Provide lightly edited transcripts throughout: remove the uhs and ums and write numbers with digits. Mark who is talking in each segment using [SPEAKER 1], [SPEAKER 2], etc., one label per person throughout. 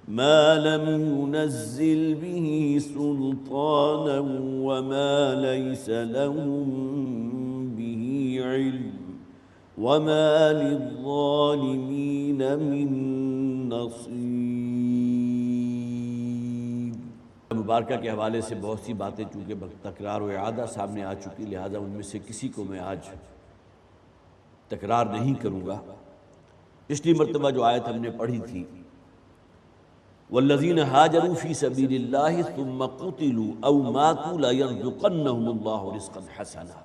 [SPEAKER 1] ما لم ينزل به سلطانا وما ليس لهم به علم وما للظالمين من نصير۔
[SPEAKER 2] مبارکہ کے حوالے سے بہت سی باتیں چونکہ تکرار و اعادہ سامنے آ چکی، لہذا ان میں سے کسی کو میں آج تکرار نہیں کروں گا۔ پچھلی مرتبہ جو آیت ہم نے پڑھی تھی، والذین ہاجروا فی سبیل اللہ ثم قتلوا او ماتوا لیرزقنہم اللہ رزقا حسنا،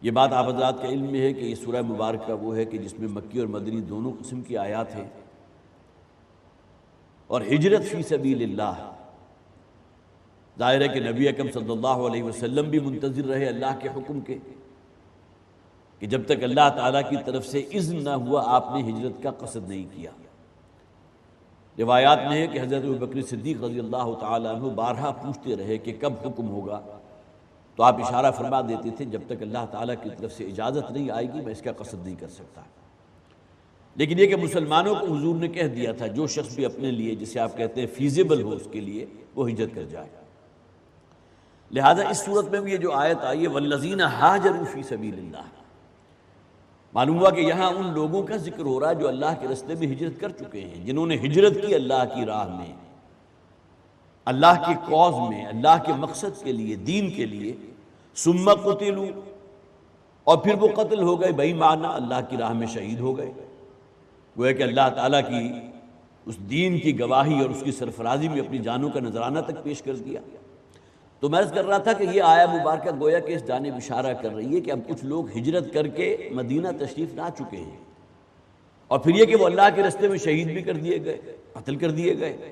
[SPEAKER 2] یہ بات آپ حضرات کے علم میں ہے کہ یہ سورہ مبارکہ وہ ہے کہ جس میں مکی اور مدنی دونوں قسم کی آیات ہیں، اور ہجرت فی سبیل اللہ ظاہر ہے کہ نبی اکرم صلی اللہ علیہ وسلم بھی منتظر رہے اللہ کے حکم کے کہ جب تک اللہ تعالیٰ کی طرف سے اذن نہ ہوا آپ نے ہجرت کا قصد نہیں کیا۔ روایات میں ہے کہ حضرت ابوبکر صدیق رضی اللہ تعالیٰ عنہ بارہا پوچھتے رہے کہ کب حکم ہوگا، تو آپ اشارہ فرما دیتے تھے جب تک اللہ تعالیٰ کی طرف سے اجازت نہیں آئے گی میں اس کا قصد نہیں کر سکتا۔ لیکن یہ کہ مسلمانوں کو حضور نے کہہ دیا تھا جو شخص بھی اپنے لیے جسے آپ کہتے ہیں فیزیبل ہو اس کے لیے وہ ہجرت کر جائے۔ لہذا اس صورت میں بھی یہ جو آیت آئی ہے والذین ہاجروا فی سبیل اللہ، معلوم ہوا کہ یہاں ان لوگوں کا ذکر ہو رہا ہے جو اللہ کے راستے میں ہجرت کر چکے ہیں، جنہوں نے ہجرت کی اللہ کی راہ میں، اللہ کی کاز میں، اللہ کے مقصد کے لیے، دین کے لیے، ثم قتلوا، اور پھر وہ قتل ہو گئے، بئی معنی اللہ کی راہ میں شہید ہو گئے، گویا کہ اللہ تعالیٰ کی اس دین کی گواہی اور اس کی سرفرازی میں اپنی جانوں کا نذرانہ تک پیش کر دیا۔ تو میں عرض کر رہا تھا کہ یہ آیہ مبارکہ گویا کہ اس جانب اشارہ کر رہی ہے کہ اب کچھ لوگ ہجرت کر کے مدینہ تشریف لا چکے ہیں، اور پھر یہ کہ وہ اللہ کے راستے میں شہید بھی کر دیے گئے، قتل کر دیے گئے،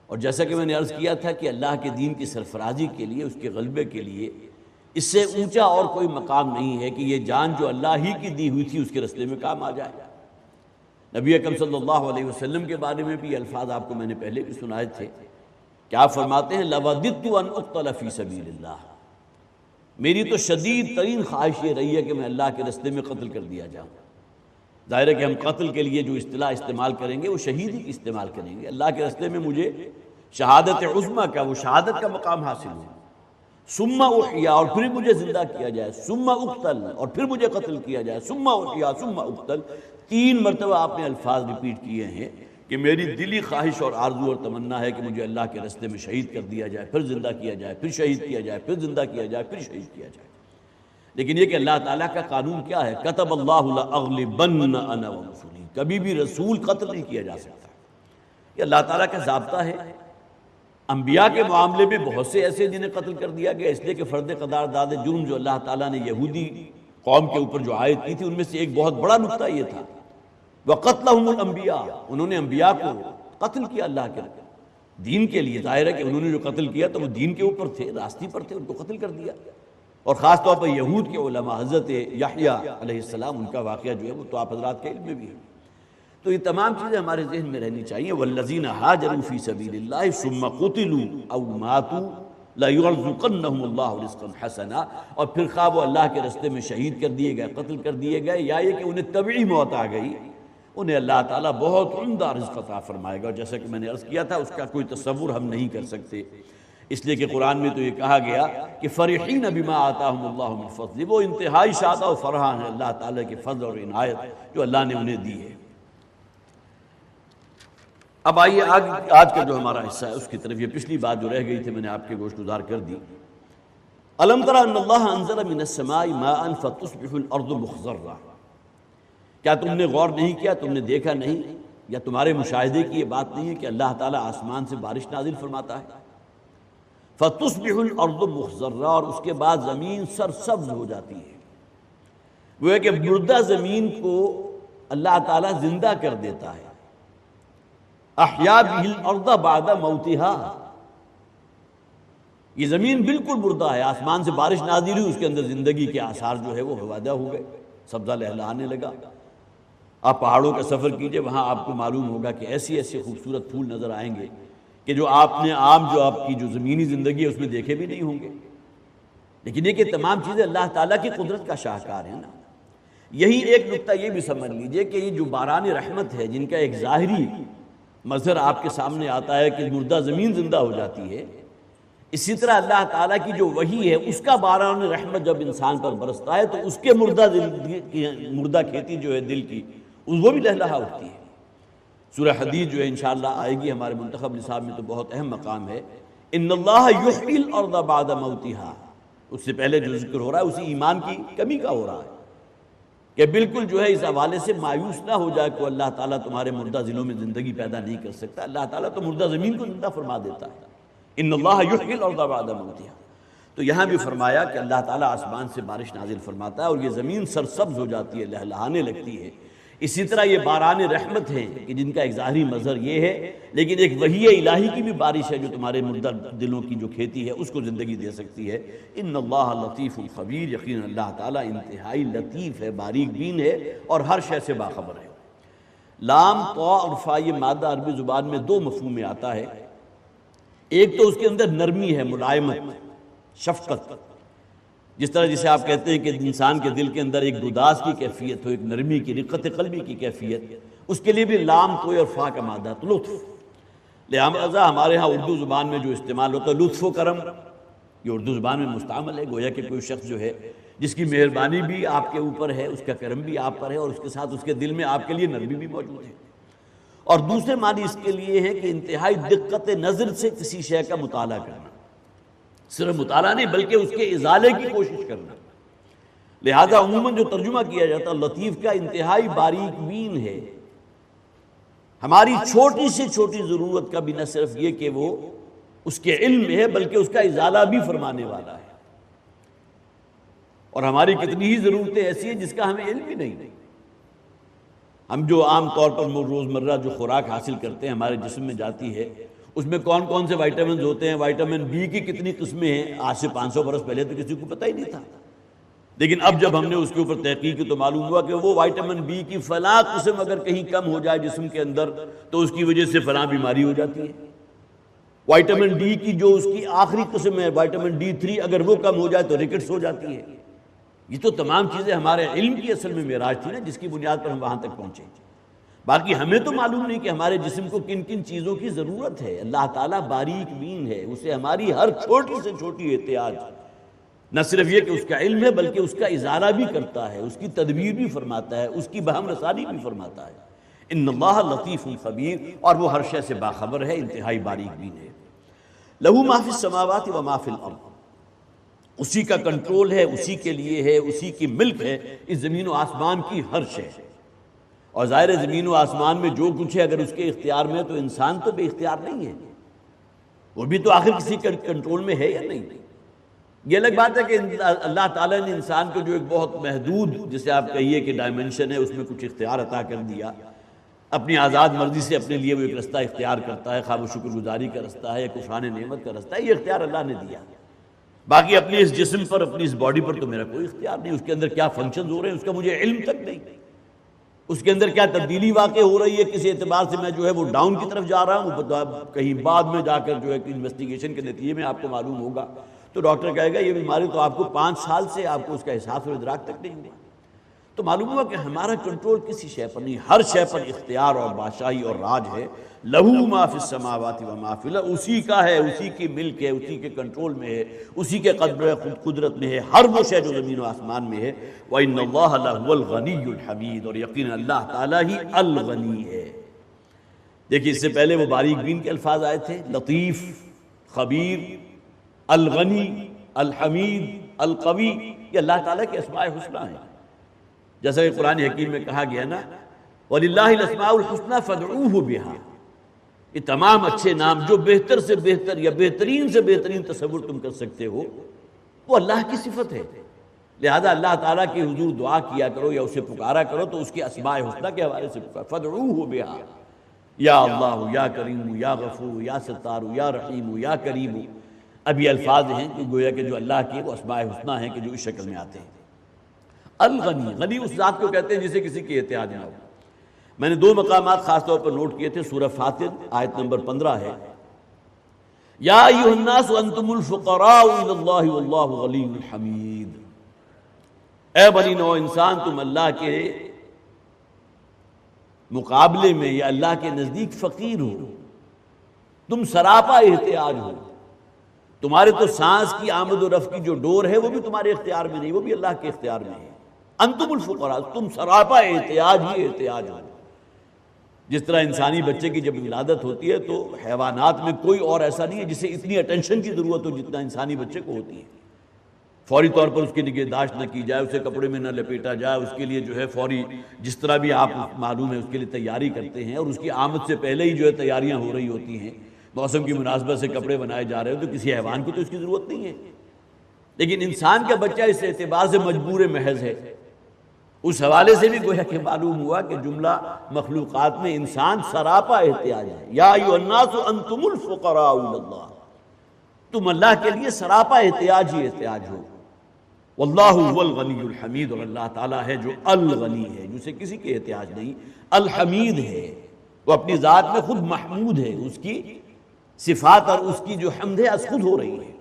[SPEAKER 2] اور جیسا کہ میں نے عرض کیا تھا کہ اللہ کے دین کی سرفرازی کے لیے، اس کے غلبے کے لیے اس سے اونچا اور کوئی مقام نہیں ہے کہ یہ جان جو اللہ ہی کی دی ہوئی تھی اس کے راستے میں کام آ جائے۔ نبی اکرم صلی اللہ علیہ وسلم کے بارے میں بھی یہ الفاظ آپ کو میں نے پہلے بھی سنائے تھے کہ آپ فرماتے ہیں لَوَدِدْتُ أَنْ أُقْتَلَ فِي سَبِيلِ اللَّهِ، میری تو شدید ترین خواہش یہ رہی ہے کہ میں اللہ کے راستے میں قتل کر دیا جاؤں۔ ظاہر ہے کہ ہم قتل کے لیے جو اصطلاح استعمال کریں گے وہ شہید ہی استعمال کریں گے، اللہ کے راستے میں مجھے شہادت عظمیٰ کا، وہ شہادت کا مقام حاصل ہو، ثم احیا، اور پھر مجھے زندہ کیا جائے، ثم اقتل، اور پھر مجھے قتل کیا جائے، ثم احیا ثم اقتل، 3 مرتبہ آپ نے الفاظ ریپیٹ کیے ہیں کہ میری دلی خواہش اور آرزو اور تمنا ہے کہ مجھے اللہ کے راستے میں شہید کر دیا جائے، پھر زندہ کیا جائے، پھر شہید کیا جائے، پھر زندہ کیا جائے، پھر شہید کیا جائے۔ لیکن یہ کہ اللہ تعالیٰ کا قانون کیا ہے، کتب اللہ لأغلبن انا ورسلی، کبھی بھی رسول قتل نہیں کیا جا سکتا، یہ اللہ تعالیٰ کا ضابطہ ہے۔ انبیاء کے معاملے میں بہت سے ایسے جنہیں قتل کر دیا گیا، اس لیے کہ فرد قرار داد جرم جو اللہ تعالیٰ نے یہودی قوم کے اوپر جو عائد کی تھی ان میں سے ایک بہت بڑا نقطہ یہ تھا وَقَتْلَهُمُ الْأَنْبِيَاءُ، انہوں نے انبیاء کو قتل کیا اللہ کے دین کے لیے۔ ظاہر ہے کہ انہوں نے جو قتل کیا تو وہ دین کے اوپر تھے، راستی پر تھے، ان کو قتل کر دیا۔ اور خاص طور پر یہود کے علماء، حضرت یحییٰ علیہ السلام، ان کا واقعہ جو ہے وہ تو آپ حضرات کے علم میں بھی ہے۔ تو یہ تمام چیزیں ہمارے ذہن میں رہنی چاہیے۔ وَالَّذِينَ هَاجَرُوا فِي سَبِيلِ اللَّهِ ثُمَّ قُتِلُوا أَوْ مَاتُوا لَيُرْزُقَنَّهُمُ اللَّهُ رِزْقًا حَسَنًا، اور پھر خواہ وہ اللہ کے راستے میں شہید کر دیے گئے، قتل کر دیے گئے، یا یہ کہ انہیں طبعی موت آ گئی، انہیں اللہ تعالیٰ بہت عمدہ رزق عطا فرمائے گا۔ اور جیسا کہ میں نے عرض کیا تھا اس کا کوئی تصور ہم نہیں کر سکتے، اس لیے کہ قرآن میں تو یہ کہا گیا کہ فرحین بما آتاہم اللہ من فضل، وہ انتہائی شادہ و فرحان ہے اللہ تعالیٰ کے فضل اور عنایت جو اللہ نے انہیں دی ہے۔ اب آئیے آج کا جو ہمارا حصہ ہے اس کی طرف، یہ پچھلی بات جو رہ گئی تھی میں نے آپ کے گوشت گزار کر دی۔ الم تر ان اللہ انزل من السماء ماء فتصبح الارض مخضرہ، کیا تم نے غور نہیں کیا، تم نے دیکھا نہیں، یا تمہارے مشاہدے کی یہ بات نہیں ہے کہ اللہ تعالیٰ آسمان سے بارش نازل فرماتا ہے، فتصبح الارض مخضرہ، اور اس کے بعد زمین سرسبز ہو جاتی ہے۔ وہ ہے کہ مردہ زمین کو اللہ تعالیٰ زندہ کر دیتا ہے، احیا بہ الارض بعد موتہا، یہ زمین بالکل مردہ ہے، آسمان سے بارش نازل ہوئی، اس کے اندر زندگی کے آثار جو ہے وہ پیدا ہو گئے، سبزہ لہلہانے لگا۔ آپ پہاڑوں کا سفر کیجئے، وہاں آپ کو معلوم ہوگا کہ ایسی ایسے خوبصورت پھول نظر آئیں گے کہ جو آپ نے عام جو آپ کی جو زمینی زندگی ہے اس میں دیکھے بھی نہیں ہوں گے۔ لیکن یہ کہ تمام چیزیں اللہ تعالیٰ کی قدرت کا شاہکار ہیں نا۔ یہی ایک نقطہ یہ بھی سمجھ لیجئے کہ یہ جو باران رحمت ہے، جن کا ایک ظاہری مظہر آپ کے سامنے آتا ہے کہ مردہ زمین زندہ ہو جاتی ہے، اسی طرح اللہ تعالیٰ کی جو وحی ہے اس کا باران رحمت جب انسان پر برستا ہے تو اس کے مردہ کھیتی جو ہے دل کی وہ بھی لہلہا اٹھتی ہے۔ سورہ حدید جو ہے انشاءاللہ آئے گی، ہمارے منتخب نصاب میں تو بہت اہم مقام ہے، ان اللہ یحیی الارض بعد موتہا، اس سے پہلے جو ذکر ہو رہا ہے اسی ایمان کی کمی کا ہو رہا ہے کہ بالکل جو ہے اس حوالے سے مایوس نہ ہو جائے کہ اللہ تعالیٰ تمہارے مردہ ذلوں میں زندگی پیدا نہیں کر سکتا، اللہ تعالیٰ تو مردہ زمین کو زندہ فرما دیتا ہے، ان اللہ یحیی الارض بعد موتہا۔ تو یہاں بھی فرمایا کہ اللہ تعالیٰ آسمان سے بارش نازل فرماتا ہے اور یہ زمین سرسبز ہو جاتی ہے، لہلہانے لگتی ہے۔ اسی طرح یہ باران رحمت ہیں کہ جن کا ایک ظاہری مظہر یہ ہے، لیکن ایک وحی الہی کی بھی بارش ہے جو تمہارے مردہ دلوں کی جو کھیتی ہے اس کو زندگی دے سکتی ہے۔ ان اللہ لطیف خبیر، یقینا اللہ تعالیٰ انتہائی لطیف ہے، باریک بین ہے اور ہر شے سے باخبر ہے۔ لام، طاء اور فا یہ مادہ عربی زبان میں دو مفہوم میں آتا ہے، ایک تو اس کے اندر نرمی ہے، ملائمت، شفقت، جس طرح جسے آپ کہتے ہیں کہ انسان کے دل کے اندر ایک گداز کی کیفیت ہو، ایک نرمی کی، رقت قلبی کی کیفیت، اس کے لیے بھی لام، تو اور فا کا مادہ تو لطف۔ لہذا ہمارے ہاں اردو زبان میں جو استعمال ہوتا ہے لطف و کرم، یہ اردو زبان میں مستعمل ہے، گویا کہ کوئی شخص جو ہے جس کی مہربانی بھی آپ کے اوپر ہے، اس کا کرم بھی آپ پر ہے اور اس کے ساتھ اس کے دل میں آپ کے لیے نرمی بھی موجود ہے۔ اور دوسرے معنی اس کے لیے ہے کہ انتہائی دقت نظر سے کسی شے کا مطالعہ کرنا، صرف مطالعہ نہیں بلکہ اس کے ازالے کی کوشش کرنا۔ لہذا عموماً جو ترجمہ کیا جاتا ہے لطیف کا، انتہائی باریک بین ہے، ہماری چھوٹی سے چھوٹی ضرورت کا بھی نہ صرف یہ کہ وہ اس کے علم میں ہے بلکہ اس کا ازالہ بھی فرمانے والا ہے۔ اور ہماری کتنی ہی ضرورتیں ایسی ہیں جس کا ہمیں علم بھی نہیں۔ ہم جو عام طور پر روزمرہ جو خوراک حاصل کرتے ہیں ہمارے جسم میں جاتی ہے، اس میں کون کون سے وائٹامنز ہوتے ہیں، وائٹامن بی کی کتنی قسمیں ہیں، آج سے 500 برس پہلے تو کسی کو پتہ ہی نہیں تھا، لیکن اب جب ہم نے اس کے اوپر تحقیق کی تو معلوم ہوا کہ وہ وائٹامن بی کی فلاں قسم اگر کہیں کم ہو جائے جسم کے اندر تو اس کی وجہ سے فلاں بیماری ہو جاتی ہے۔ وائٹامن ڈی کی جو اس کی آخری قسم ہے وائٹامن D3 اگر وہ کم ہو جائے تو رکٹس ہو جاتی ہے۔ یہ تو تمام چیزیں ہمارے علم کی اصل میں معراج تھی نا، جس کی بنیاد پر ہم وہاں تک پہنچے۔ باقی ہمیں تو معلوم نہیں کہ ہمارے جسم کو کن کن چیزوں کی ضرورت ہے۔ اللہ تعالیٰ باریک بین ہے، اسے ہماری ہر چھوٹی سے چھوٹی احتیاج نہ صرف یہ کہ اس کا علم ہے بلکہ اس کا ازالہ بھی کرتا ہے، اس کی تدبیر بھی فرماتا ہے، اس کی بہم رسانی بھی فرماتا ہے۔ ان اللہ لطیف خبیر، اور وہ ہر شے سے باخبر ہے، انتہائی باریک بین ہے۔ لہو ما فی السماوات و ما فی الارض، اسی کا کنٹرول ہے، اسی کے لیے ہے، اسی کی ملک ہے اس زمین و آسمان کی ہر شے۔ اور ظاہر زمین و آسمان میں جو کچھ ہے اگر اس کے اختیار میں ہے تو انسان تو بے اختیار نہیں ہے، وہ بھی تو آخر کسی کنٹرول میں ہے یا نہیں۔ یہ الگ بات ہے کہ اللہ تعالیٰ نے انسان کو جو ایک بہت محدود، جسے آپ کہیے کہ ڈائمنشن ہے، اس میں کچھ اختیار عطا کر دیا، اپنی آزاد مرضی سے اپنے لیے وہ ایک رستہ اختیار کرتا ہے، خواہ وہ شکر گزاری کا رستہ ہے یا کفران نعمت کا رستہ ہے، یہ اختیار اللہ نے دیا۔ باقی اپنے اس جسم پر، اپنی اس باڈی پر تو میرا کوئی اختیار نہیں، اس کے اندر کیا فنکشنز ہو رہے ہیں اس کا مجھے علم تک نہیں، اس کے اندر کیا تبدیلی واقع ہو رہی ہے، کسی اعتبار سے میں جو ہے وہ ڈاؤن کی طرف جا رہا ہوں، کہیں بعد میں جا کر جو ہے انویسٹیگیشن کے نتیجے میں آپ کو معلوم ہوگا تو ڈاکٹر کہے گا یہ بیماری تو آپ کو 5 سال سے آپ کو اس کا احساس اور ادراک تک نہیں ہوا۔ تو معلوم ہوا کہ ہمارا کنٹرول کسی شے پر نہیں، ہر شے پر اختیار اور بادشاہی اور راج ہے۔ لہو ما فی السماوات و ما فی الارض، اسی کا ہے، اسی کی ملک ہے، اسی کے کنٹرول میں ہے، اسی کے قدرت میں ہے ہر وہ شے جو زمین و آسمان میں ہے۔ وَإِنَّ اللَّهَ لَهُوَ الْغَنِيُّ الْحَمِيدُ، اور یقینا اللہ تعالیٰ ہی الغنی ہے۔ دیکھیے اس سے پہلے وہ باریک بین کے الفاظ آئے تھے، لطیف، خبیر، الغنی، الحمید، القوی، یہ اللہ تعالیٰ کے اسماء حسنی ہیں۔ جیسا کہ قرآن حکیم میں کہا گیا نا وَلِلَّهِ الْأَسْمَاءُ الْحُسْنَى فَادْعُوهُ بِهَا، یہ تمام اچھے نام جو بہتر سے بہتر یا بہترین سے بہترین تصور تم کر سکتے ہو وہ اللہ کی صفت ہے۔ لہذا اللہ تعالیٰ کے حضور دعا کیا کرو یا اسے پکارا کرو تو اس کے اسماء حسنی کے حوالے سے پکارو، فَادْعُوهُ بِهَا، یا اللہ، یا کریم، یا غفور، یا ستار، یا رحیم، یا کریم۔ اب یہ الفاظ ہیں کہ گویا کہ جو اللہ کے وہ اسماء حسنی ہیں کہ جو اس شکل میں آتے ہیں۔ الغنی، غنی اس ذات کو کہتے ہیں جسے کسی کی احتیاج نہ ہو۔ میں نے 2 مقامات خاص طور پر نوٹ کیے تھے، سورہ فاطر آیت نمبر 15 ہے، یا ایھا الناس انتم الفقراء الی اللہ واللہ غنی حمید، اے بنی نوع انسان تم اللہ کے مقابلے میں یا اللہ کے نزدیک فقیر ہو، تم سراپا احتیاج ہو، تمہارے تو سانس کی آمد و رفت کی جو ڈور ہے وہ بھی تمہارے اختیار میں نہیں، وہ بھی اللہ کے اختیار میں ہے۔ انتم الفقراء، تم سراپا احتیاج ہی احتیاج ہو۔ جس طرح انسانی بچے کی جب ولادت ہوتی ہے تو حیوانات میں کوئی اور ایسا نہیں ہے جسے اتنی اٹینشن کی ضرورت ہو جتنا انسانی بچے کو ہوتی ہے۔ فوری طور پر اس کی نگہداشت نہ کی جائے، اسے کپڑے میں نہ لپیٹا جائے، اس کے لیے جو ہے فوری جس طرح بھی آپ معلوم ہے اس کے لیے تیاری کرتے ہیں، اور اس کی آمد سے پہلے ہی جو ہے تیاریاں ہو رہی ہوتی ہیں، موسم کی مناسبت سے کپڑے بنائے جا رہے ہو، تو کسی حیوان کو تو اس کی ضرورت نہیں ہے۔ لیکن انسان کا بچہ اس اعتبار سے مجبور محض ہے۔ اس حوالے سے بھی گویا کہ معلوم ہوا کہ جملہ مخلوقات میں انسان سراپا احتیاج ہے۔ یا ایھا الناس انتم الفقراء الی اللہ، تم اللہ کے لیے سراپا احتیاج ہی احتیاج ہو۔ واللہ هو الغنی الحمید، اور اللہ تعالیٰ ہے جو الغنی ہے، جسے کسی کے احتیاج نہیں، الحمید ہے، وہ اپنی ذات میں خود محمود ہے، اس کی صفات اور اس کی جو حمد ہے از خود ہو رہی ہے۔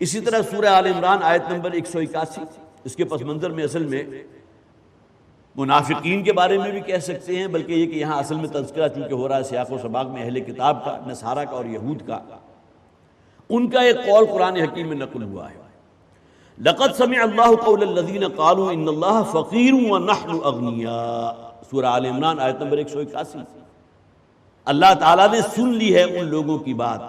[SPEAKER 2] اسی طرح سورہ آل عمران آیت نمبر 181، اس کے پس منظر میں اصل میں منافقین کے بارے میں بھی کہہ سکتے ہیں، بلکہ یہ کہ یہاں اصل میں تذکرہ چونکہ ہو رہا ہے سیاق و سباق میں اہل کتاب کا، نصارہ کا اور یہود کا، ان کا ایک قول قرآن حکیم میں نقل ہوا ہے۔ لقد سمع اللہ قول الذین قالوا ان اللہ فقیر ونحن اغنیاء، سورہ آل عمران آیت نمبر 181۔ اللہ تعالیٰ نے سن لی ہے ان لوگوں کی بات۔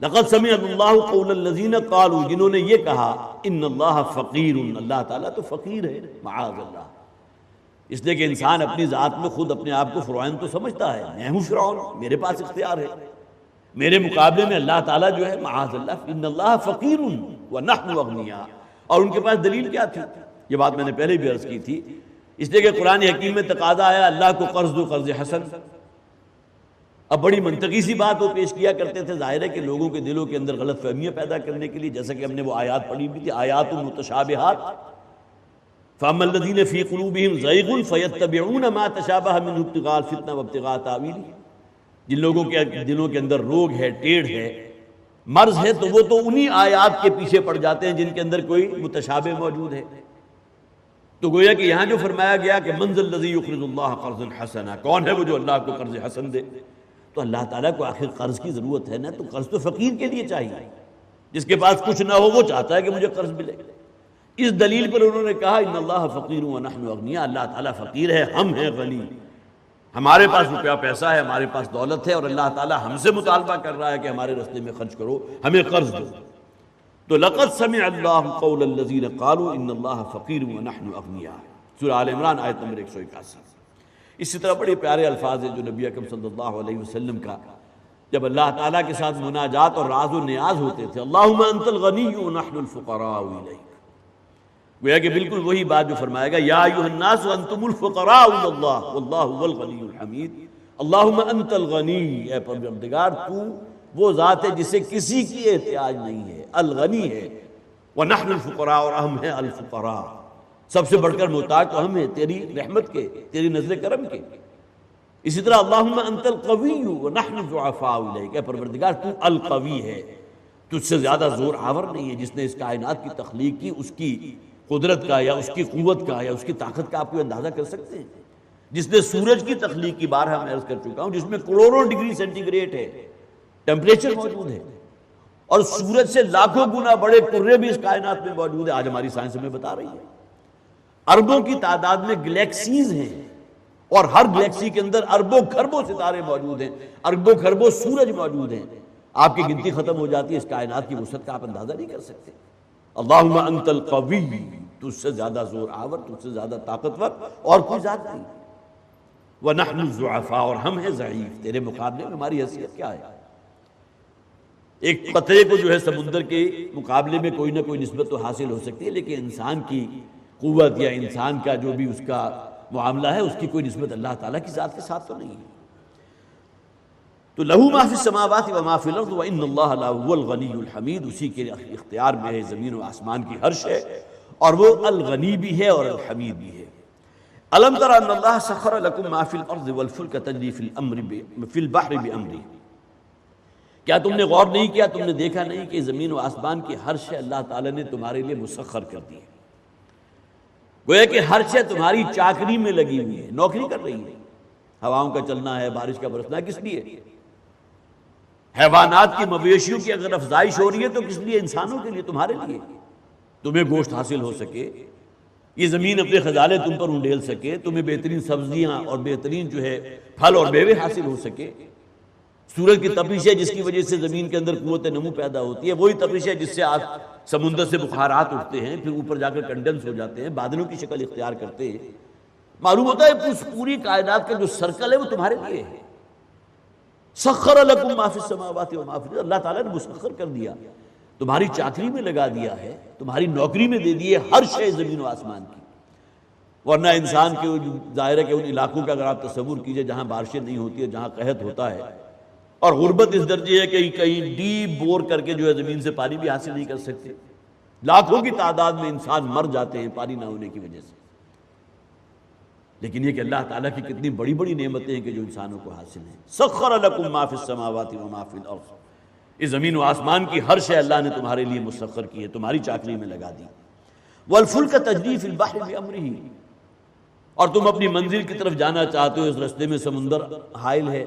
[SPEAKER 2] لقد سمع اللہ قول الذین قالوا، جنہوں نے یہ کہا ان اللہ فقیر، اللہ تعالیٰ تو فقیر ہے، معاذ اللہ۔ اس لیے کہ انسان اپنی ذات میں خود اپنے آپ کو فرعون تو سمجھتا ہے، میں ہوں فرعون، میرے پاس اختیار ہے، میرے مقابلے میں اللہ تعالیٰ جو ہے معاذ اللہ، ان اللہ فقیر ونحن اغنیاء۔ اور ان کے پاس دلیل کیا تھی؟ یہ بات میں نے پہلے بھی عرض کی تھی، اس لیے کہ قرآن حکیم میں تقاضا آیا اللہ کو قرض دو، قرض حسن۔ اب بڑی منطقی سی بات وہ پیش کیا کرتے تھے، ظاہر ہے کہ لوگوں کے دلوں کے اندر غلط فہمیاں پیدا کرنے کے لیے، جیسا کہ ہم نے وہ آیات پڑھی بھی تھی، آیات متشابہات، فَأَمَّا الَّذِينَ فِي قُلُوبِهِمْ زَيْغٌ فَيَتَّبِعُونَ مَا تَشَابَهَ مِنْهُ ابْتِغَاءَ الْفِتْنَةِ وَابْتِغَاءَ تَأْوِيلِهِ، جن لوگوں کے دلوں کے اندر روگ ہے، ٹیڑھ ہے، مرض ہے، تو وہ تو انہی آیات کے پیچھے پڑ جاتے ہیں جن کے اندر کوئی متشابہ موجود ہے۔ تو گویا کہ یہاں جو فرمایا گیا کہ مَنْ ذَا الَّذِي يُقْرِضُ اللَّهَ قَرْضًا حَسَنًا، کون ہے وہ جو اللہ کو قرض حسن دے؟ تو اللہ تعالیٰ کو آخر قرض کی ضرورت ہے نا، تو قرض تو فقیر کے لیے چاہیے، جس کے پاس کچھ نہ ہو وہ چاہتا ہے کہ مجھے قرض ملے۔ اس دلیل پر انہوں نے کہا ان اللہ فقیر ونحن اغنیاء، اللہ تعالیٰ فقیر ہے، ہم ہیں غنی، ہمارے پاس روپیہ پیسہ ہے، ہمارے پاس دولت ہے، اور اللہ تعالیٰ ہم سے مطالبہ کر رہا ہے کہ ہمارے راستے میں خرچ کرو، ہمیں قرض دو۔ تو لقد سمع اللہ قول الذین قالوا ان اللہ فقیر ونحن اغنیاء، سورہ آل عمران آیت نمبر 181۔ اسی طرح بڑے پیارے الفاظ ہیں جو نبی اکرم صلی اللہ علیہ وسلم کا جب اللہ تعالیٰ کے ساتھ مناجات اور راز و نیاز ہوتے تھے، اللہم انت الغنی ونحن الفقراء الیک، گویا کہ بالکل وہی بات جو فرمایا گا یا ایھا الناس انتم الفقراء الی اللہ واللہ هو الغنی الحمید، اللہم انت الغنی، اے پروردگار تو وہ ذات ہے جسے کسی کی احتیاج نہیں ہے، الغنی ہے، ونحن الفقراء، اور ہم ہیں الفقراء، سب سے بڑھ کر محتاج تو ہم ہیں تیری رحمت کے، تیری نظر کرم کے۔ اسی طرح اللہم انت القوی ونحن الضعفاء الیک، اے پروردگار تو القوی ہے، تجھ سے زیادہ زور آور نہیں ہے، جس نے اس کائنات کی تخلیق کی، اس کی قدرت کا یا اس کی قوت کا یا اس کی طاقت کا آپ کو اندازہ کر سکتے ہیں؟ جس نے سورج کی تخلیق کی، بارہا میں عرض کر چکا ہوں، جس میں کروڑوں ڈگری سینٹی گریڈ ہے، ٹیمپریچر موجود ہے، اور سورج سے لاکھوں گنا بڑے کرے بھی اس کائنات میں موجود ہے، آج ہماری سائنس ہمیں بتا رہی ہے۔ اربوں کی تعداد میں گلیکسیز ہیں، اور ہر گلیکسی کے اندر اربوں خربوں ستارے موجود ہیں، اربوں خربوں سورج موجود ہیں، آپ کی گنتی ختم ہو جاتی ہے، اس کائنات کی وسعت کا آپ اندازہ نہیں کر سکتے۔ اللہم انت القوی، تجھ سے زیادہ زور آور، تجھ سے زیادہ طاقتور اور کوئی ذات نہیں، ونحن الضعفاء، اور ہم ہیں ضعیف، تیرے مقابلے میں ہماری حیثیت کیا ہے؟ ایک قطرے کو جو ہے سمندر کے مقابلے میں کوئی نہ کوئی نسبت تو حاصل ہو سکتی ہے، لیکن انسان کی قوت یا انسان کا جو بھی اس کا معاملہ ہے، اس کی کوئی نسبت اللہ تعالیٰ کی ذات کے ساتھ تو نہیں ہے۔ تو لہو ما فی السماوات و ما فی الارض وان اللہ لہو الغنی الحمید، اسی کے اختیار میں ہے زمین و آسمان کی ہر شے، اور وہ الغنی بھی ہے اور الحمید بھی ہے۔ الم تر ان اللہ سخر لکم ما فی الارض والفلک تجری فی البحر بامرہ، کیا تم نے غور نہیں کیا، تم نے دیکھا نہیں کہ زمین و آسمان کی ہر شے اللہ تعالیٰ نے تمہارے لیے مسخر کر دی ہے؟ گویا کہ ہر شے تمہاری چاکری میں لگی ہوئی ہے، نوکری کر رہی ہے۔ ہواؤں کا چلنا ہے، بارش کا برسنا ہے، کس لیے؟ حیوانات کی، مویشیوں کی اگر افزائش ہو رہی ہے تو کس لیے؟ انسانوں کے لیے، تمہارے لیے، تمہیں گوشت حاصل ہو سکے، یہ زمین اپنے خزانے تم پر انڈیل سکے، تمہیں بہترین سبزیاں اور بہترین جو ہے پھل اور میوے حاصل ہو سکے۔ سورج کی تپش ہے جس کی وجہ سے زمین کے اندر قوت نمو پیدا ہوتی ہے، وہی تپش ہے جس سے سمندر سے بخارات اٹھتے ہیں، پھر اوپر جا کر کنڈنس ہو جاتے ہیں، بادلوں کی شکل اختیار کرتے ہیں۔ معلوم ہوتا ہے اس پوری کائنات کا جو سرکل ہے وہ تمہارے لیے ہے۔ سخر لکم ما فی السماوات و ما فی الارض، اللہ تعالیٰ نے مسخر کر دیا، تمہاری چاکری میں لگا دیا ہے، تمہاری نوکری میں دے دیے ہر شے زمین و آسمان کی۔ ورنہ انسان کے ظاہر ہے کہ ان علاقوں کا اگر آپ تصور کیجئے جہاں بارشیں نہیں ہوتی ہے، جہاں قحط ہوتا ہے، اور غربت اس درجے ہے کہ کہیں ڈیپ بور کر کے جو ہے زمین سے پانی بھی حاصل نہیں کر سکتے، لاکھوں کی تعداد میں انسان مر جاتے ہیں پانی نہ ہونے کی وجہ سے۔ لیکن یہ کہ اللہ تعالیٰ کی کتنی بڑی بڑی نعمتیں ہیں کہ جو انسانوں کو حاصل ہیں۔ سخر لکم ما فی السماوات و ما فی الارض، اس زمین و آسمان کی ہر شے اللہ نے تمہارے لیے مسخر کی ہے، تمہاری چاکری میں لگا دی۔ والفلک تجری فی البحر بامرہ، اور تم اپنی منزل کی طرف جانا چاہتے ہو، اس رستے میں سمندر حائل ہے،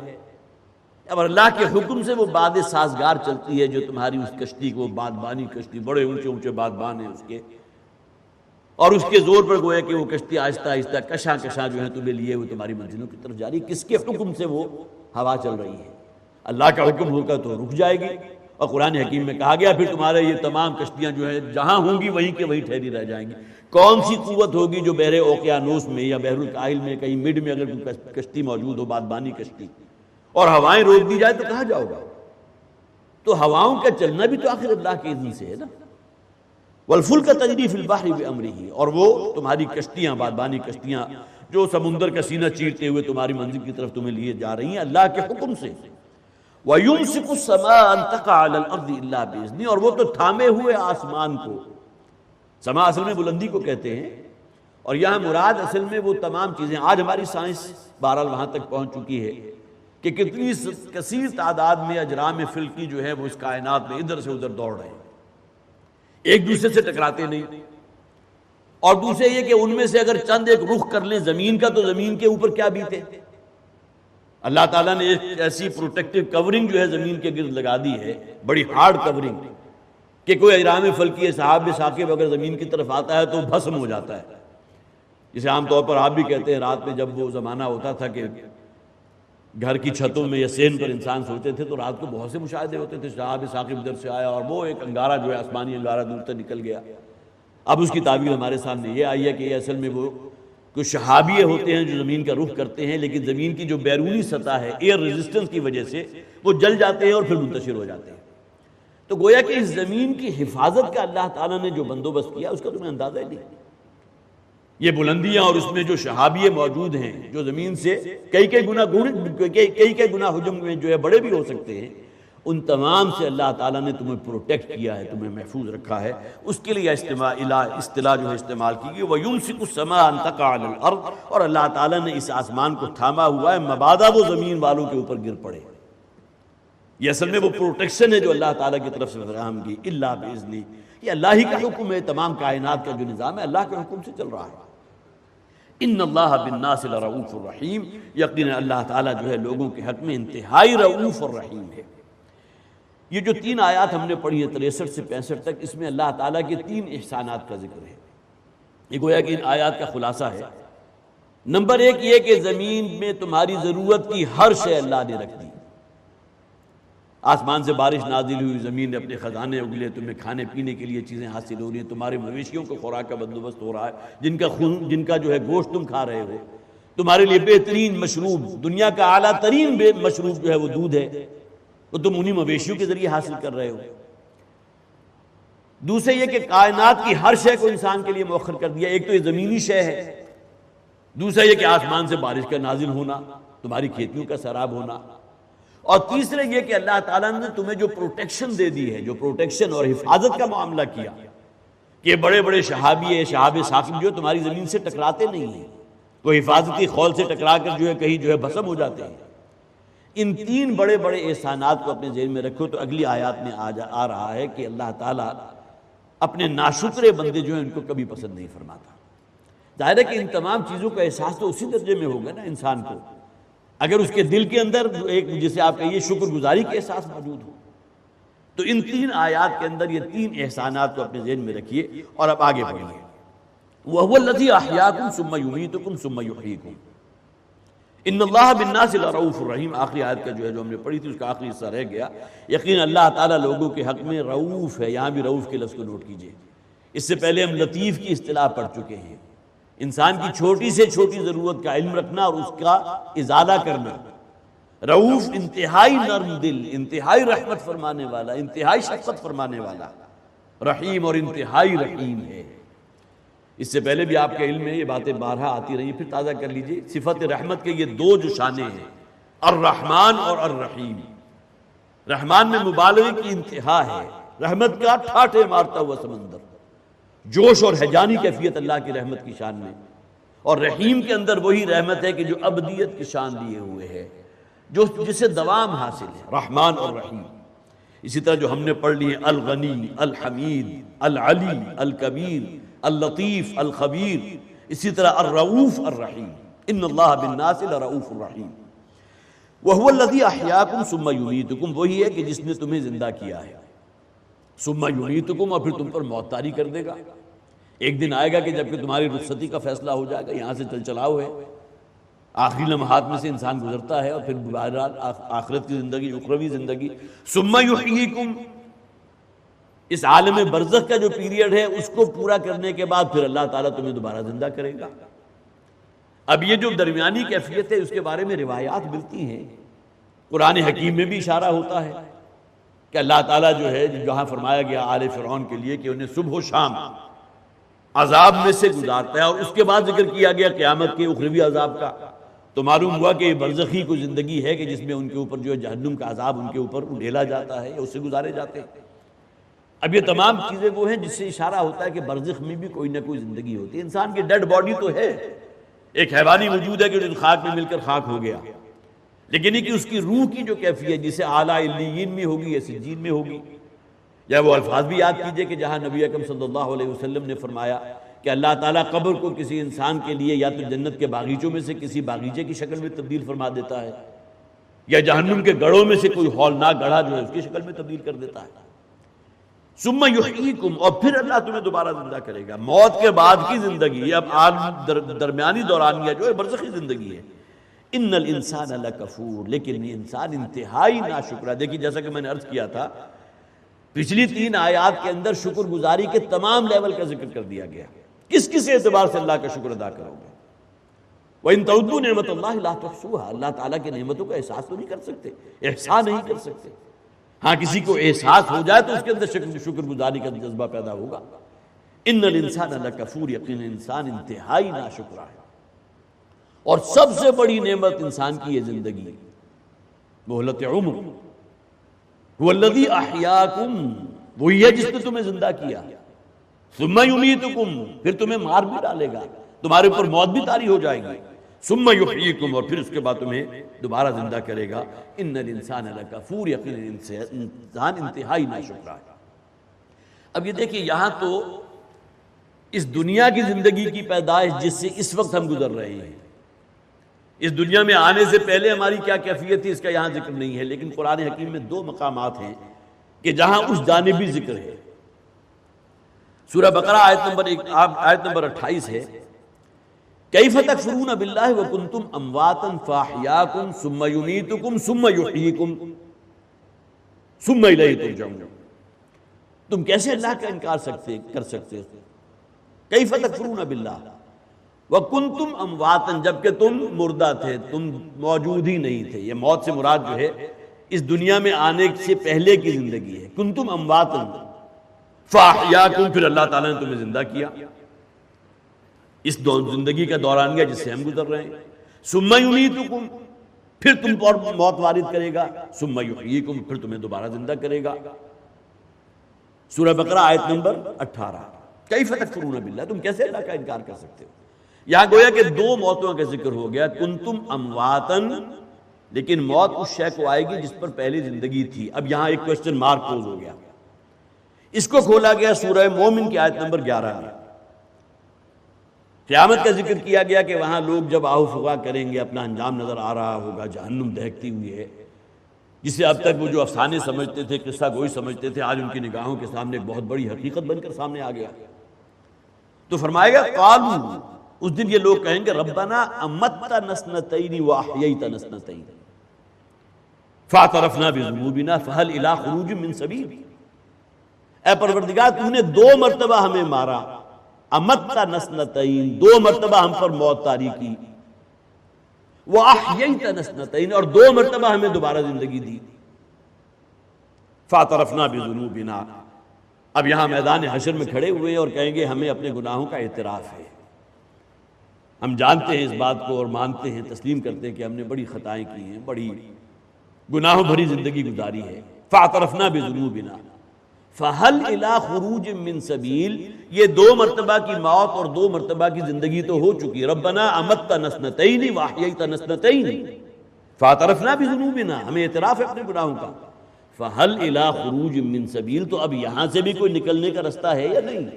[SPEAKER 2] اب اللہ کے حکم سے وہ باد سازگار چلتی ہے جو تمہاری اس کشتی کو، بادبانی کشتی، بڑے اونچے اونچے بادبان ہیں اس کے، اور اس کے زور پر گویا کہ وہ کشتی آہستہ آہستہ کشاں کشاں جو ہے تمہیں لیے ہوئے تمہاری منزلوں کی طرف جاری۔ کس کے حکم سے وہ ہوا چل رہی ہے؟ اللہ کا حکم ہوگا تو رک جائے گی، اور قرآن حکیم میں کہا گیا پھر تمہارے یہ تمام کشتیاں جو ہیں جہاں ہوں گی وہیں کے وہیں ٹھہری رہ جائیں گی۔ کون سی قوت ہوگی جو بحر اوقیانوس میں یا بحر الکاہل میں کہیں مڈ میں اگر کوئی کشتی موجود ہو، بادبانی کشتی، اور ہوائیں روک دی جائے تو کہاں جاؤ گا؟ تو ہواؤں کا چلنا بھی تو آخر اللہ کے اذن سے ہے نا۔ والفلک تجری فی البحر بامرہ، اور وہ تمہاری کشتیاں، بادبانی کشتیاں جو سمندر کا سینہ چیرتے ہوئے تمہاری منزل کی طرف تمہیں لیے جا رہی ہیں اللہ کے حکم سے۔ وَيُمْسِكُ السَّمَاءَ أَن تَقَعَ عَلَى الْأَرْضِ إِلَّا بِإِذْنِهِ، اور وہ تو تھامے ہوئے آسمان کو، سما اصل میں بلندی کو کہتے ہیں، اور یہاں مراد اصل میں وہ تمام چیزیں، آج ہماری سائنس بہرحال وہاں تک پہنچ چکی ہے کہ کتنی کثیر تعداد میں اجرام فلکی جو ہے وہ اس کائنات میں ادھر سے ادھر دوڑ رہے ہیں، ایک دوسرے سے ٹکراتے نہیں، اور دوسرے یہ کہ ان میں سے اگر چند ایک رخ کر لیں زمین کا تو زمین کے اوپر کیا بیتے۔ اللہ تعالیٰ نے ایک ایسی پروٹیکٹیو کورنگ جو ہے زمین کے گرد لگا دی ہے، بڑی ہارڈ کورنگ، کہ کوئی اجرام فلکی سحاب ثاقب اگر زمین کی طرف آتا ہے تو بھسم ہو جاتا ہے۔ جسے عام طور پر آپ بھی کہتے ہیں رات میں جب وہ زمانہ ہوتا تھا کہ گھر کی چھتوں میں یا سین پر انسان سوتے تھے تو رات کو بہت سے مشاہدے ہوتے تھے، سحاب ثاقب ادھر سے آیا اور وہ ایک انگارہ جو ہے آسمانی انگارہ دور تک نکل گیا۔ اب اس کی تعبیر ہمارے سامنے یہ آئی ہے کہ یہ اصل میں وہ کچھ شہابیے ہوتے ہیں جو زمین کا رخ کرتے ہیں، لیکن زمین کی جو بیرونی سطح ہے ایئر ریزسٹنس کی وجہ سے وہ جل جاتے ہیں اور پھر منتشر ہو جاتے ہیں۔ تو گویا کہ اس زمین کی حفاظت کا اللہ تعالیٰ نے جو بندوبست کیا اس کا تمہیں اندازہ ہی نہیں۔ یہ بلندیاں اور اس میں جو شہابیے موجود ہیں جو زمین سے کئی گنا حجم میں جو ہے بڑے بھی ہو سکتے ہیں، ان تمام سے اللہ تعالیٰ نے تمہیں پروٹیکٹ کیا ہے، تمہیں محفوظ رکھا ہے۔ اس کے لیے اصطلاح جو ہے استعمال کی گئی، وَيُمْسِكُ السَّمَاءَ أَن تَقَعَ عَلَى الْأَرْضِ، اور اللہ تعالیٰ نے اس آسمان کو تھاما ہوا ہے مبادا وہ زمین والوں کے اوپر گر پڑے۔ یہ اصل میں وہ پروٹیکشن ہے جو اللہ تعالیٰ کی طرف سے فراہم کی، الا باذنہ، یہ اللہ ہی کا حکم ہے، تمام کائنات کا جو نظام ہے اللہ کے حکم سے چل رہا ہے۔ ان اللہ بالناس لرؤوف الرحیم، یقینا اللہ تعالیٰ جو ہے لوگوں کے حق میں انتہائی رؤوف اور رحیم ہے۔ یہ جو 3 آیات ہم نے پڑھی ہیں 63 سے 65 تک، اس میں اللہ تعالیٰ کے 3 احسانات کا ذکر ہے۔ یہ گویا کہ ان آیات کا خلاصہ ہے۔ نمبر 1 یہ کہ زمین میں تمہاری ضرورت کی ہر شے اللہ نے رکھ دی، آسمان سے بارش نازل ہوئی، زمین نے اپنے خزانے اگلے، تمہیں کھانے پینے کے لیے چیزیں حاصل ہو رہی ہیں، تمہارے مویشیوں کو خوراک کا بندوبست ہو رہا ہے، جن کا جو ہے گوشت تم کھا رہے ہو، تمہارے لیے بہترین مشروب، دنیا کا اعلیٰ ترین مشروب جو ہے وہ دودھ ہے، تو تم انہی مویشیوں کے ذریعے حاصل کر رہے ہو۔ دوسرے یہ کہ کائنات کی ہر شے کو انسان کے لیے مؤخر کر دیا، ایک تو یہ زمینی شے ہے، دوسرا یہ کہ آسمان سے بارش کا نازل ہونا، تمہاری کھیتیوں کا سیراب ہونا، اور تیسرے یہ کہ اللہ تعالیٰ نے تمہیں جو پروٹیکشن دے دی ہے، جو پروٹیکشن اور حفاظت کا معاملہ کیا، کہ بڑے بڑے شہابی شہاب ثاقب جو تمہاری زمین سے ٹکراتے نہیں ہیں، وہ حفاظتی خول سے ٹکرا کر جو ہے کہیں جو ہے بھسم ہو جاتے ہیں۔ ان 3 بڑے بڑے احسانات کو اپنے ذہن میں رکھو تو اگلی آیات میں آ رہا ہے کہ اللہ تعالیٰ اپنے ناشکرے بندے جو ہیں ان کو کبھی پسند نہیں فرماتا۔ ظاہر ہے کہ ان تمام چیزوں کا احساس تو اسی درجے میں ہوگا نا انسان کو، اگر اس کے دل کے اندر ایک جسے آپ کہیے شکر گزاری کا احساس موجود ہو۔ تو ان 3 آیات کے اندر یہ 3 احسانات کو اپنے ذہن میں رکھیے اور اب آگے بڑھیے۔ وَهُوَ الَّذِي أَحْيَاكُمْ ثُمَّ يُمِيتُكُمْ ثُمَّ يُحْيِيكُمْ ان اللہ بالناس لرؤوف الرحیم۔ آخری آیت کا جو ہم نے پڑھی تھی اس کا آخری حصہ رہ گیا۔ یقین اللہ تعالیٰ لوگوں کے حق میں رؤوف ہے، یہاں بھی رؤوف کے لفظ کو نوٹ کیجئے۔ اس سے پہلے ہم لطیف کی اصطلاح پڑھ چکے ہیں، انسان کی چھوٹی سے چھوٹی ضرورت کا علم رکھنا اور اس کا ازالہ کرنا۔ رؤوف انتہائی نرم دل، انتہائی رحمت فرمانے والا، انتہائی شفقت فرمانے والا، رحیم اور انتہائی رحیم ہے۔ اس سے پہلے بھی آپ کے علم میں یہ باتیں بارہا آتی رہی، پھر تازہ کر لیجئے۔ صفت رحمت کے یہ 2 جو شانیں ہیں، الرحمن اور الرحیم۔ رحمان میں مبالغے کی انتہا ہے، رحمت کا ٹھاٹھے مارتا ہوا سمندر، جوش اور ہیجانی کیفیت اللہ کی رحمت کی شان میں۔ اور رحیم کے اندر وہی رحمت ہے کہ جو ابدیت کی شان لیے ہوئے ہے، جسے دوام حاصل ہے، رحمان اور رحیم۔ اسی طرح جو ہم نے پڑھ لی ہیں الغنی، الحمید، العلی، الکبیر، اللطیف، الخبیر، اسی طرح الرؤوف الرحیم۔ ان اللہ بالناس لرؤوف الرحیم۔ وَهُوَ الَّذِي أَحْيَاكُمْ ثُمَّ يُمِيتُكُمْ، وہی ہے کہ جس نے تمہیں زندہ کیا ہے، ثُمَّ يُمِيتُكُمْ، اور پھر تم پر موت طاری کر دے گا۔ ایک دن آئے گا کہ جب کہ تمہاری رخصتی کا فیصلہ ہو جائے گا، یہاں سے چل چلاؤ ہے، آخری لمحات میں سے انسان گزرتا ہے، اور پھر بہرحال آخرت کی زندگی، اخروی زندگی۔ ثُمَّ يُحْيِيكُمْ، اس عالم برزخ کا جو پیریڈ ہے اس کو پورا کرنے کے بعد پھر اللہ تعالیٰ تمہیں دوبارہ زندہ کرے گا۔ اب یہ جو درمیانی کیفیت ہے اس کے بارے میں روایات ملتی ہیں، قرآن حکیم میں بھی اشارہ ہوتا ہے کہ اللہ تعالیٰ جو ہے جہاں فرمایا گیا آل فرعون کے لیے کہ انہیں صبح و شام عذاب میں سے گزارتا ہے، اور اس کے بعد ذکر کیا گیا قیامت کے اخروی عذاب کا، تو معلوم ہوا کہ یہ برزخی کوئی زندگی ہے کہ جس میں ان کے اوپر جو ہے جہنم کا عذاب ان کے اوپر ڈھیلا جاتا ہے یا اس سے گزارے جاتے ہیں۔ اب یہ تمام چیزیں وہ ہیں جس سے اشارہ ہوتا ہے کہ برزخ میں بھی کوئی نہ کوئی زندگی ہوتی ہے۔ انسان کی ڈیڈ باڈی تو ہے، ایک حیوانی وجود ہے کہ جو خاک میں مل کر خاک ہو گیا، لیکن یہ کہ اس کی روح کی جو کیفیت جسے اعلیٰ علیین میں ہوگی یا سجین میں ہوگی، یا وہ الفاظ بھی یاد کیجئے کہ جہاں نبی اکرم صلی اللہ علیہ وسلم نے فرمایا کہ اللہ تعالیٰ قبر کو کسی انسان کے لیے یا تو جنت کے باغیچوں میں سے کسی باغیچے کی شکل میں تبدیل فرما دیتا ہے، یا جہنم کے گڑھوں میں سے کوئی ہولناک گڑھا جو ہے اس کی شکل میں تبدیل کر دیتا ہے۔ ثم یحییکم، اور پھر اللہ تمہیں دوبارہ زندہ کرے گا۔ موت کے بعد کی زندگی، اب درمیانی دورانیہ جو ہے برزخی زندگی ہے۔ ان الانسان لکفور، لیکن یہ انسان انتہائی ناشکرا۔ دیکھیے جیسا کہ میں نے عرض کیا تھا، پچھلی 3 آیات کے اندر شکر گزاری کے تمام لیول کا ذکر کر دیا گیا، کس کس اعتبار سے اللہ کا شکر ادا کرو گے۔ وَإِن تَعُدُّوا نِعْمَتَ اللَّهِ لَا تُحْصُوهَا، اللہ تعالیٰ کی نعمتوں کا احساس تو نہیں کر سکتے، احسان نہیں کر سکتے۔ ہاں کسی کو احساس ہو جائے تو اس کے اندر شکر گزاری کا جذبہ پیدا ہوگا۔ ان الانسان لکفور، یقین انسان انتہائی ناشکرا ہے، اور سب سے بڑی نعمت انسان کی یہ زندگی، مہلت عمر۔ هو الذی احیاکم، وہی ہے جس نے تمہیں زندہ کیا۔ ثم یمیتکم، پھر تمہیں مار بھی ڈالے گا، تمہارے اوپر موت بھی طاری ہو جائے گی۔ ثم یحییکم، اور پھر اس کے بعد تمہیں دوبارہ زندہ کرے گا۔ ان الانسان لکفور، یقین انسان انتہائی ناشکرا ہے۔ اب یہ دیکھیے یہاں تو اس دنیا کی زندگی کی پیدائش جس سے اس وقت ہم گزر رہے ہیں، اس دنیا میں آنے سے پہلے ہماری کیا کیفیت تھی اس کا یہاں ذکر نہیں ہے، لیکن قرآن حکیم میں 2 مقامات ہیں کہ جہاں اس جانبی ذکر ہے۔ سورہ بقرہ آیت نمبر 28 ہے، کیف تکفرون باللہ وکنتم امواتا فاحیاکم ثم یمیتکم ثم یحییکم ثم الیہ ترجعون۔ تم کیسے اللہ کا انکار کر سکتے ہو؟ کیف تکفرون باللہ وکنتم امواتا، جبکہ تم مردہ تھے، تم موجود ہی نہیں تھے۔ یہ موت سے مراد جو ہے اس دنیا میں آنے سے پہلے کی زندگی ہے۔ کنتم امواتا فاحیاکم، پھر اللہ تعالیٰ نے تمہیں زندہ کیا، اس زندگی کا دورانیہ جس سے ہم گزر رہے ہیں۔ ثم یمیتکم، پھر تم پر موت وارد کرے گا۔ ثم یحییکم، پھر تمہیں دوبارہ زندہ کرے گا۔ سورہ بقرہ آیت نمبر 18۔ کیف تکفرون باللہ، تم کیسے اللہ کا انکار کر سکتے ہو؟ یہاں گویا کہ 2 موتوں کا ذکر ہو گیا، کنتم امواتن، لیکن موت اس شے کو آئے گی جس پر پہلی زندگی تھی۔ اب یہاں ایک کوسچن مارک پوز ہو گیا، اس کو کھولا گیا سورہ مومن کی آیت نمبر 11 میں۔ قیامت کا ذکر کیا گیا کہ وہاں لوگ جب آہو فغا کریں گے اپنا انجام نظر آ رہا ہوگا، جہنم دہکتی ہوئی ہے، جسے اب تک وہ جو افسانے سمجھتے تھے، قصہ گوئی سمجھتے تھے، آج ان کی نگاہوں کے سامنے ایک بہت بڑی حقیقت بن کر سامنے آ گیا۔ تو فرمائے گا قالوا، اس دن یہ لوگ کہیں گے ربنا امتنا سنتین واحییتنا سنتین فاعترفنا بذنوبنا فهل الى خروج من سبیل، اے پروردگار تو نے 2 مرتبہ ہمیں مارا، امتنا سنتین 2 مرتبہ ہم پر موت طاری کی، واحییتنا سنتین اور 2 مرتبہ ہمیں دوبارہ زندگی دی، فاعترفنا بذنوبنا۔ اب یہاں میدان حشر میں کھڑے ہوئے ہیں اور کہیں گے ہمیں اپنے گناہوں کا اعتراف ہے، ہم جانتے ہیں اس بات کو اور مانتے ہیں، تسلیم کرتے ہیں کہ ہم نے بڑی خطائیں کی ہیں، بڑی گناہوں بھری زندگی گزاری ہے۔ فاعترفنا بذنوبنا فہل الی خروج من سبیل، یہ 2 مرتبہ کی موت اور 2 مرتبہ کی زندگی تو ہو چکی، ربنا امتنا سنتین واحییتنا سنتین فاعترفنا بذنوبنا، ہمیں اعتراف ہے اپنے گناہوں کا، فہل الی خروج من سبیل، تو اب یہاں سے بھی کوئی نکلنے کا رستہ ہے یا نہیں؟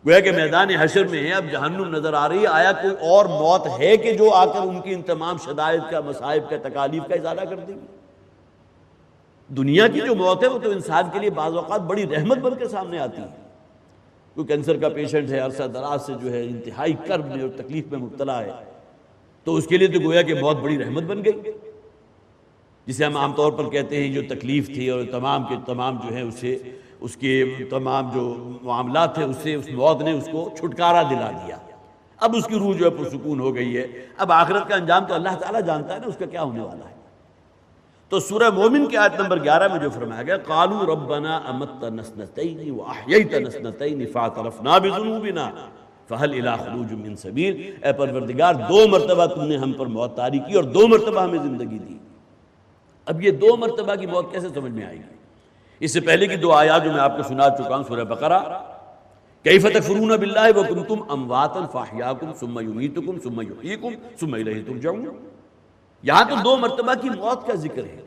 [SPEAKER 2] گویا کہ میدان حشر میں ہے، اب جہنم نظر آ رہی ہے، آیا کوئی اور موت ہے کہ جو آ کر ان کی ان تمام شدائد کا، مصائب کا، تکالیف کا ازالہ کر دے گی؟ دنیا کی جو موت ہے وہ تو انسان کے لیے بعض اوقات بڑی رحمت بن کے سامنے آتی ہے۔ کوئی کینسر کا پیشنٹ ہے، عرصہ دراز سے جو ہے انتہائی کرب میں اور تکلیف میں مبتلا ہے، تو اس کے لیے تو گویا کہ بہت بڑی رحمت بن گئی، جسے ہم عام طور پر کہتے ہیں جو تکلیف تھی اور تمام کے تمام جو ہے اسے، اس کے تمام جو معاملات تھے، اس سے اس موت نے اس کو چھٹکارا دلا دیا، اب اس کی روح جو ہے پرسکون ہو گئی ہے۔ اب آخرت کا انجام تو اللہ تعالیٰ جانتا ہے نا اس کا کیا ہونے والا ہے۔ تو سورہ مومن کی آیت نمبر 11 میں جو فرمایا گیا قالوا ربنا امتنا سنتین واحییتنا سنتین فاعترفنا بذنوبنا فہل الی خروج من سبیل، اے پروردگار 2 مرتبہ تم نے ہم پر موت طاری کی اور 2 مرتبہ ہمیں زندگی دی۔ اب یہ 2 مرتبہ کی موت کیسے سمجھ میں آئے گی؟ اس سے پہلے کی 2 آیات جو میں آپ کو سنا چکا ہوں، سورہ بقرہ، کیف تکفرون باللہ وکنتم امواتا فاحیاکم ثم یمیتکم ثم یحییکم ثم الیہ ترجعون، یہاں تو 2 مرتبہ کی موت کا ذکر ہے۔